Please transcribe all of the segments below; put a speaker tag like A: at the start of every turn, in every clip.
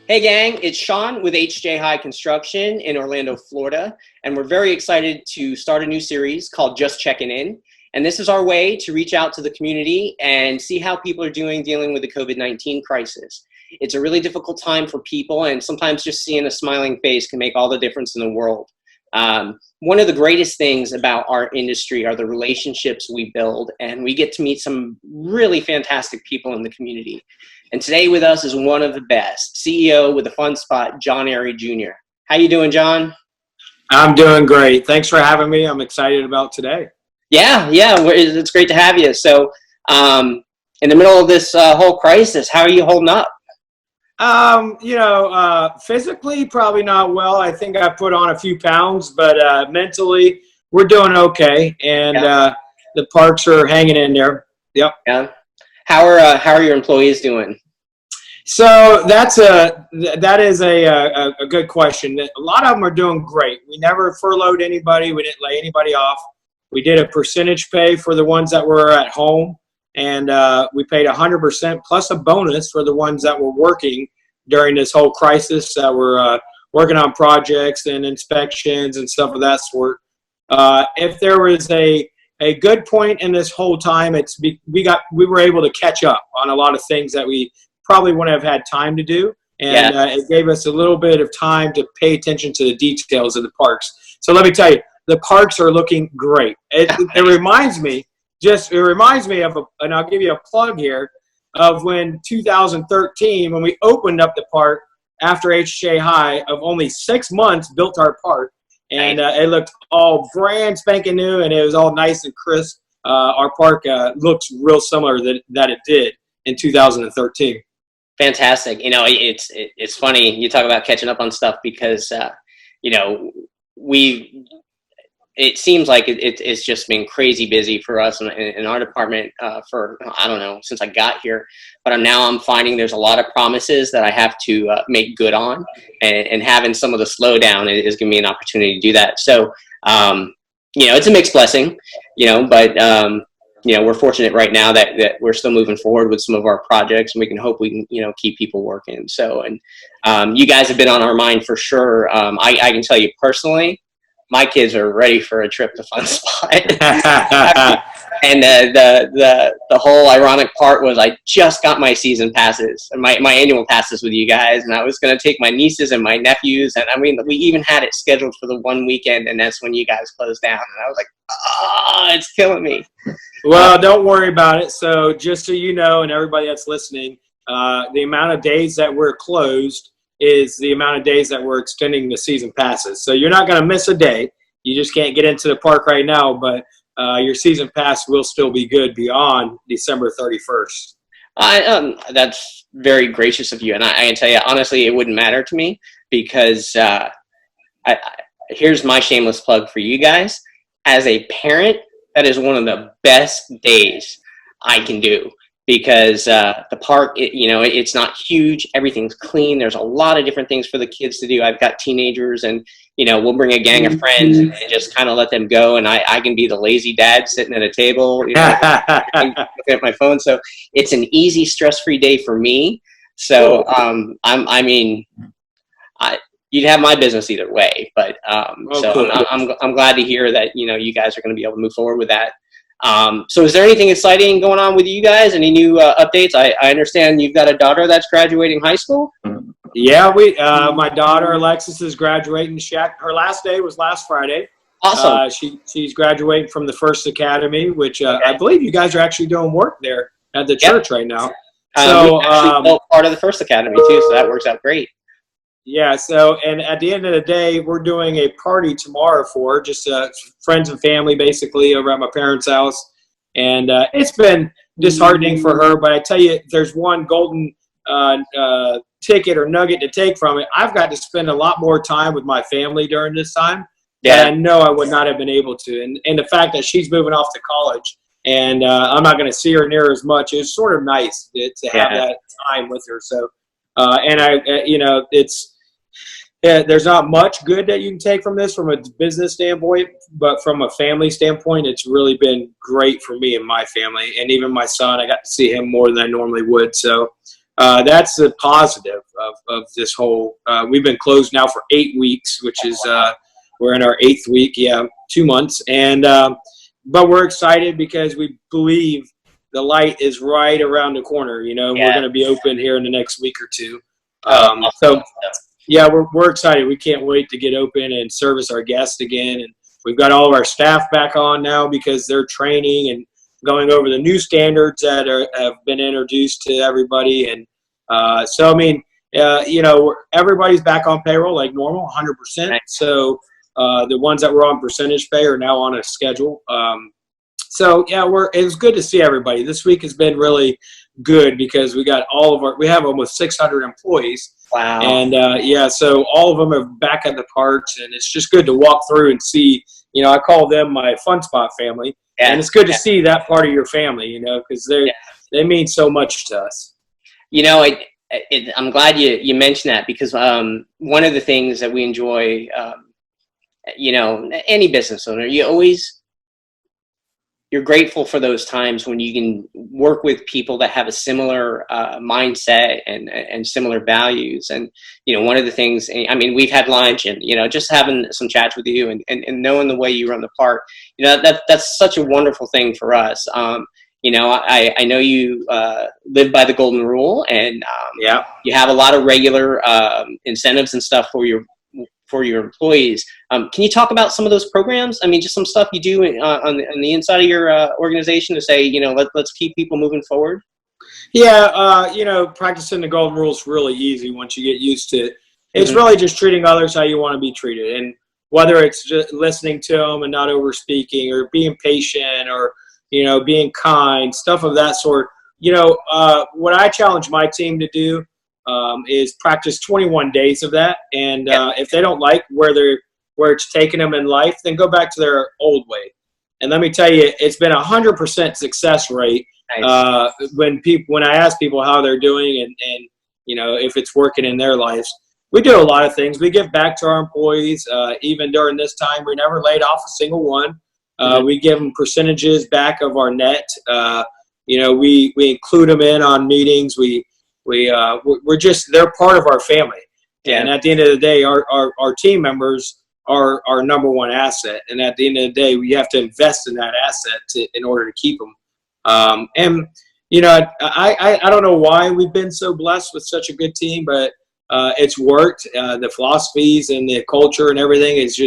A: Hey gang, it's Sean with HJ High Construction in Orlando, Florida, and we're very excited to start a new series called Just Checkin In. And this is our way to reach out to the community and see how people are doing dealing with the COVID-19 crisis. It's a really difficult time for people, and sometimes just seeing a smiling face can make all the difference in the world. One of the greatest things about our industry are the relationships we build, and we get to meet some really fantastic people in the community. And today with us is one of the best, CEO with a fun spot, John Arie Jr. How you doing, John?
B: I'm doing great. Thanks for having me. I'm excited about today.
A: Yeah, it's great to have you. So in the middle of this whole crisis, how are you holding up?
B: Physically, probably not well. I think I put on a few pounds, but mentally, we're doing okay. And the parks are hanging in there. Yep.
A: Yeah. How are your employees doing?
B: So that is a good question. A lot of them are doing great. We never furloughed anybody. We didn't lay anybody off. We did a percentage pay for the ones that were at home, and we paid 100% plus a bonus for the ones that were working during this whole crisis that were working on projects and inspections and stuff of that sort. If there was a good point in this whole time, we were able to catch up on a lot of things that we probably wouldn't have had time to do, and it gave us a little bit of time to pay attention to the details of the parks. So let me tell you, the parks are looking great. It reminds me of, and I'll give you a plug here, of when 2013, when we opened up the park after HJ High, of only 6 months built our park. And it looked all brand spanking new, and it was all nice and crisp. Our park looks real similar that it did in 2013.
A: Fantastic. It's funny you talk about catching up on stuff because it seems like it's just been crazy busy for us in our department for, I don't know, since I got here. But I'm finding there's a lot of promises that I have to make good on, and having some of the slowdown is giving me an opportunity to do that. So, it's a mixed blessing, but we're fortunate right now that we're still moving forward with some of our projects, and we can hope we can, keep people working. So, and you guys have been on our mind for sure. I can tell you personally, my kids are ready for a trip to Fun Spot. And the whole ironic part was I just got my season passes, my annual passes with you guys, and I was going to take my nieces and my nephews, and I mean, we even had it scheduled for the one weekend, and that's when you guys closed down, and I was like, it's killing me.
B: Well, don't worry about it. So just so you know, and everybody that's listening, the amount of days that we're closed is the amount of days that we're extending the season passes. So you're not going to miss a day. You just can't get into the park right now, but your season pass will still be good beyond December 31st.
A: That's very gracious of you. And I can tell you, honestly, it wouldn't matter to me because here's my shameless plug for you guys. As a parent, that is one of the best days I can do. Because the park, it's not huge. Everything's clean. There's a lot of different things for the kids to do. I've got teenagers, and we'll bring a gang of friends and just kind of let them go. And I can be the lazy dad sitting at a table, looking at my phone. So it's an easy, stress-free day for me. So you'd have my business either way. But
B: cool.
A: I'm glad to hear that you guys are going to be able to move forward with that. So is there anything exciting going on with you guys? Any new updates? I understand you've got a daughter that's graduating high school.
B: Yeah, my daughter Alexis is graduating. Her last day was last Friday.
A: Awesome.
B: She's graduating from the First Academy, which I believe you guys are actually doing work there at the church right now.
A: So we part of the First Academy too, so that works out great.
B: Yeah, so, and at the end of the day, we're doing a party tomorrow for just friends and family, basically, over at my parents' house. And it's been disheartening for her, but I tell you, there's one golden ticket or nugget to take from it. I've got to spend a lot more time with my family during this time. Yeah. And I know I would not have been able to. And the fact that she's moving off to college and I'm not going to see her near as much is sort of nice to have that time with her. So, there's not much good that you can take from this from a business standpoint, but from a family standpoint, it's really been great for me and my family. And even my son, I got to see him more than I normally would. So that's the positive of this whole. We've been closed now for 8 weeks, which is we're in our 8th week. Yeah, 2 months, and but we're excited because we believe the light is right around the corner. You know, we're going to be open here in the next week or two. So yeah, we're excited. We can't wait to get open and service our guests again. And we've got all of our staff back on now because they're training and going over the new standards that have been introduced to everybody. And so, I mean, you know, everybody's back on payroll like normal, 100%. So the ones that were on percentage pay are now on a schedule. So yeah, it was good to see everybody. This week has been really good because we got we have almost 600 employees.
A: Wow.
B: And yeah, so all of them are back at the parks, and it's just good to walk through and see, you know, I call them my Fun Spot family. Yeah. And it's good to see that part of your family, you know, because they mean so much to us.
A: You know, I'm glad you mentioned that because one of the things that we enjoy, you know, any business owner, you're grateful for those times when you can work with people that have a similar mindset and similar values. And, you know, one of the things, I mean, we've had lunch and, you know, just having some chats with you and knowing the way you run the park, you know, that's such a wonderful thing for us. You know, I know you live by the golden rule and you have a lot of regular incentives and stuff for your employees. Can you talk about some of those programs? I mean, just some stuff you do on the inside of your organization to say, you know, let's keep people moving forward.
B: Yeah, you know, practicing the golden rule is really easy once you get used to it. It's really just treating others how you want to be treated. And whether it's just listening to them and not over speaking or being patient or, you know, being kind, stuff of that sort. You know, what I challenge my team to do is practice 21 days of that. And if they don't like where it's taken them in life, then go back to their old way. And let me tell you, it's been 100% success rate. Nice. When I ask people how they're doing and you know, if it's working in their lives, we do a lot of things. We give back to our employees. Even during this time, we never laid off a single one. We give them percentages back of our net. You know, we include them in on meetings. They're part of our family. Yeah. And at the end of the day, our team members are our number one asset. And at the end of the day, we have to invest in that asset in order to keep them. And, you know, I don't know why we've been so blessed with such a good team, but it's worked. The philosophies and the culture and everything is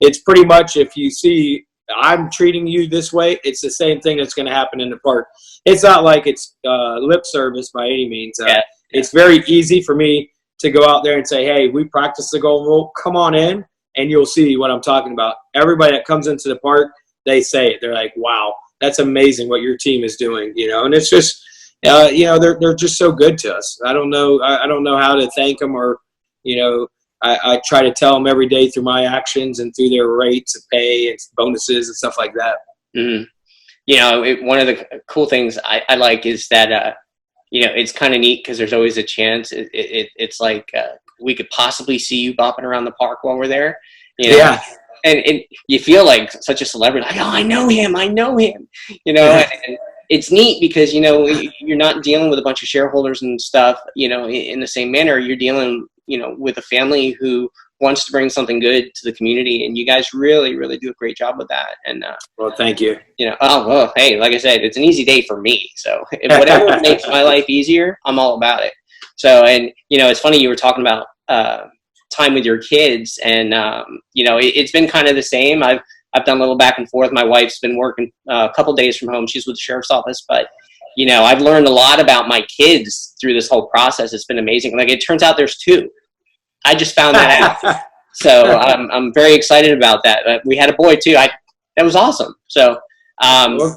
B: it's pretty much, if you see I'm treating you this way, it's the same thing that's going to happen in the park. It's not like it's lip service by any means. It's very easy for me to go out there and say, hey, we practice the golden rule. Come on in, and you'll see what I'm talking about. Everybody that comes into the park, they say it. They're like, wow, that's amazing what your team is doing, you know. And it's just, you know, they're just so good to us. I don't know how to thank them or, you know, I try to tell them every day through my actions and through their rates of pay and bonuses and stuff like that.
A: Mm-hmm. You know, one of the cool things I like is that, you know, it's kind of neat because there's always a chance. It's like we could possibly see you bopping around the park while we're there. You know? Yeah. And you feel like such a celebrity. Like, oh, I know him. You know, and it's neat because, you know, you're not dealing with a bunch of shareholders and stuff, you know, in the same manner. You're dealing, you know, with a family who wants to bring something good to the community, and you guys really, really do a great job with that. And
B: well, thank you.
A: You know, well, hey, like I said, it's an easy day for me. So if whatever makes my life easier, I'm all about it. So, and you know, it's funny you were talking about time with your kids, and you know, it's been kind of the same. I've done a little back and forth. My wife's been working a couple days from home. She's with the sheriff's office, but you know, I've learned a lot about my kids through this whole process. It's been amazing. Like, it turns out there's 2. I just found that out. So I'm very excited about that. We had a boy too. That was awesome. So, all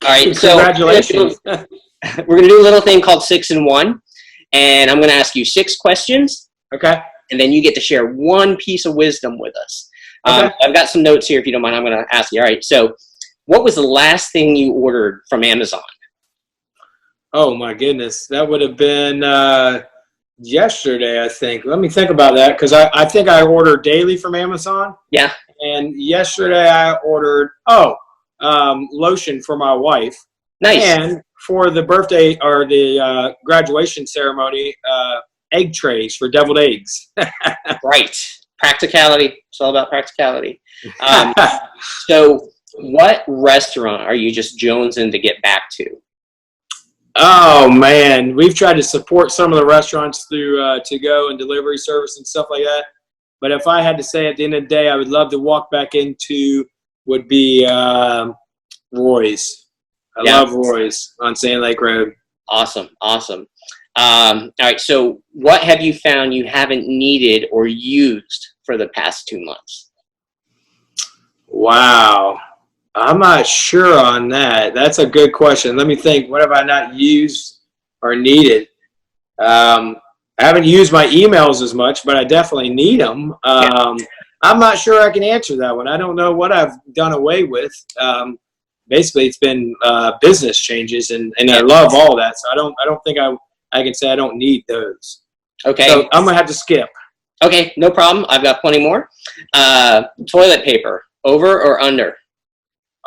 A: right. So
B: congratulations.
A: We're going to do a little thing called 6 in 1, and I'm going to ask you 6 questions.
B: Okay.
A: And then you get to share one piece of wisdom with us.
B: Okay.
A: I've got some notes here. If you don't mind, I'm going to ask you. All right. So what was the last thing you ordered from Amazon?
B: Oh my goodness, that would have been yesterday, I think. Let me think about that, because I think I order daily from Amazon.
A: Yeah.
B: And yesterday I ordered lotion for my wife.
A: Nice.
B: And for the birthday or the graduation ceremony, egg trays for deviled eggs.
A: Right. Practicality. It's all about practicality. So what restaurant are you just jonesing to get back to?
B: Oh man, we've tried to support some of the restaurants through to-go and delivery service and stuff like that. But if I had to say at the end of the day, I would love to walk back into would be Roy's. I love Roy's on Sand Lake Road.
A: Awesome. All right. So what have you found you haven't needed or used for the past 2 months?
B: Wow. I'm not sure on that. That's a good question. Let me think. What have I not used or needed? I haven't used my emails as much, but I definitely need them. I'm not sure I can answer that one. I don't know what I've done away with. Basically, it's been business changes, and I love all that. So I don't think I can say I don't need those.
A: Okay.
B: So I'm gonna have to skip.
A: Okay, no problem. I've got plenty more. Toilet paper, over or under?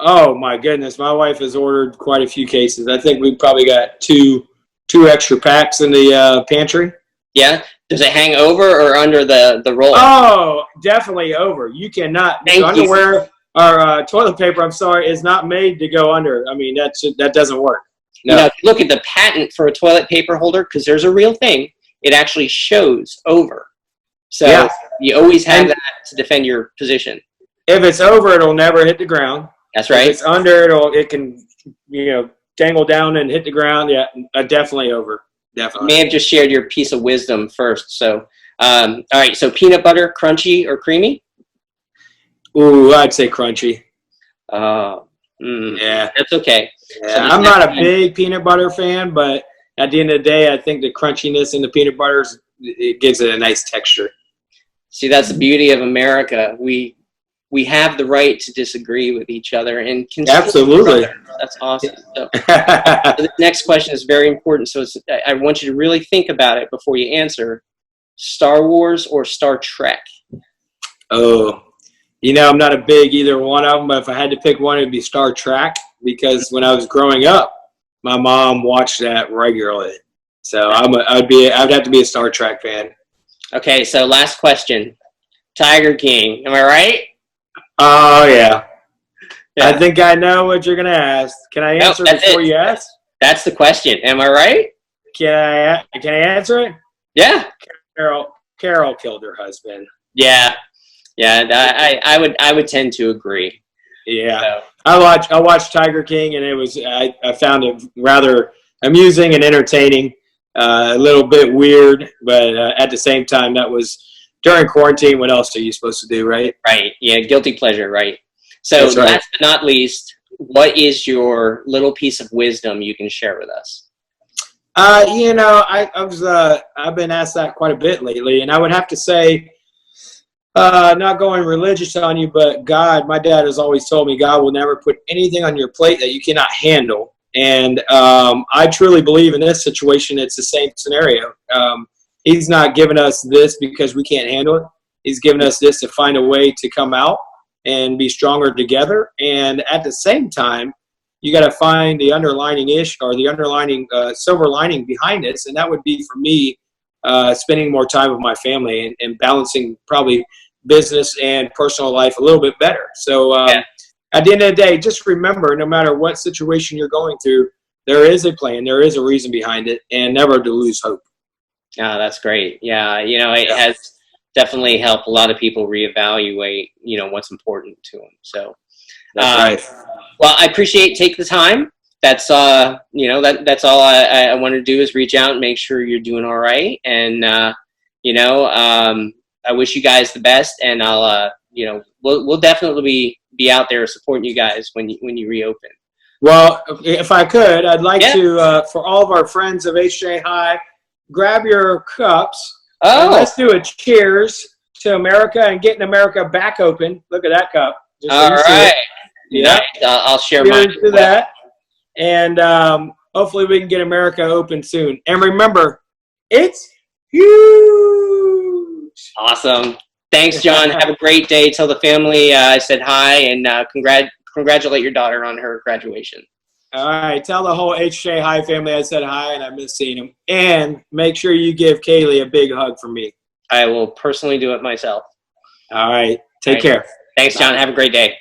B: Oh my goodness, my wife has ordered quite a few cases. I think we've probably got two extra packs in the pantry.
A: Yeah. Does it hang over or under the roll?
B: Oh, definitely over. You cannot. Underwear or toilet paper, I'm sorry, is not made to go under. I mean, that doesn't work. No.
A: You know, if you look at the patent for a toilet paper holder, because there's a real thing, it actually shows over. So you always have that to defend your position.
B: If it's over, it'll never hit the ground.
A: That's right.
B: If it's under, it can dangle down and hit the ground. Yeah, definitely over. Definitely.
A: You may have just shared your piece of wisdom first. So, all right. So peanut butter, crunchy or creamy?
B: Ooh, I'd say crunchy.
A: Yeah, that's okay.
B: Yeah, so I'm not a big peanut butter fan, but at the end of the day, I think the crunchiness in the peanut butter, it gives it a nice texture.
A: See, that's the beauty of America. We have the right to disagree with each other and
B: absolutely.
A: That's awesome. So the next question is very important. So I want you to really think about it before you answer. Star Wars or Star Trek?
B: Oh, I'm not a big either one of them, but if I had to pick one, it'd be Star Trek, because when I was growing up, my mom watched that regularly. So I'd have to be a Star Trek fan.
A: Okay, so last question. Tiger King, am I right?
B: Oh, yeah. I think I know what you're going to ask. Can I answer before you ask?
A: That's the question. Am I right?
B: Can I answer it?
A: Yeah.
B: Carol killed her husband.
A: Yeah. I would tend to agree.
B: Yeah. So. I watched Tiger King, and I found it rather amusing and entertaining. A little bit weird, but at the same time, that was during quarantine. What else are you supposed to do, right? Right.
A: Yeah, guilty pleasure, right? So last but not least, what is your little piece of wisdom you can share with us?
B: I've been asked that quite a bit lately, and I would have to say, not going religious on you, but God, my dad has always told me God will never put anything on your plate that you cannot handle. And I truly believe in this situation, it's the same scenario. He's not giving us this because we can't handle it. He's given us this to find a way to come out and be stronger together. And at the same time, you got to find the underlining silver lining behind this. And that would be, for me, spending more time with my family and balancing probably business and personal life a little bit better. So at the end of the day, just remember, no matter what situation you're going through, there is a plan, there is a reason behind it, and never to lose hope.
A: Oh, that's great. Yeah, it has definitely helped a lot of people reevaluate, what's important to them. So
B: that's right.
A: Well, I appreciate taking the time. That's that's all I want to do is reach out and make sure you're doing all right. And I wish you guys the best, and I'll we'll definitely be out there supporting you guys when you reopen.
B: Well, if I could, I'd like to for all of our friends of HJ High, grab your cups. And let's do a cheers to America and getting America back open. Look at that cup.
A: All right. Yeah, nice. I'll share mine.
B: Cheers to that. And hopefully we can get America open soon. And remember, it's huge.
A: Awesome. Thanks, John. Have a great day. Tell the family I said hi, and congratulate your daughter on her graduation.
B: All right. Tell the whole HJ Hi family I said hi and I miss seeing them. And make sure you give Kaylee a big hug from me.
A: I will personally do it myself.
B: All right.
A: All
B: Take
A: right.
B: care.
A: Thanks, John.
B: Bye.
A: Have a great day.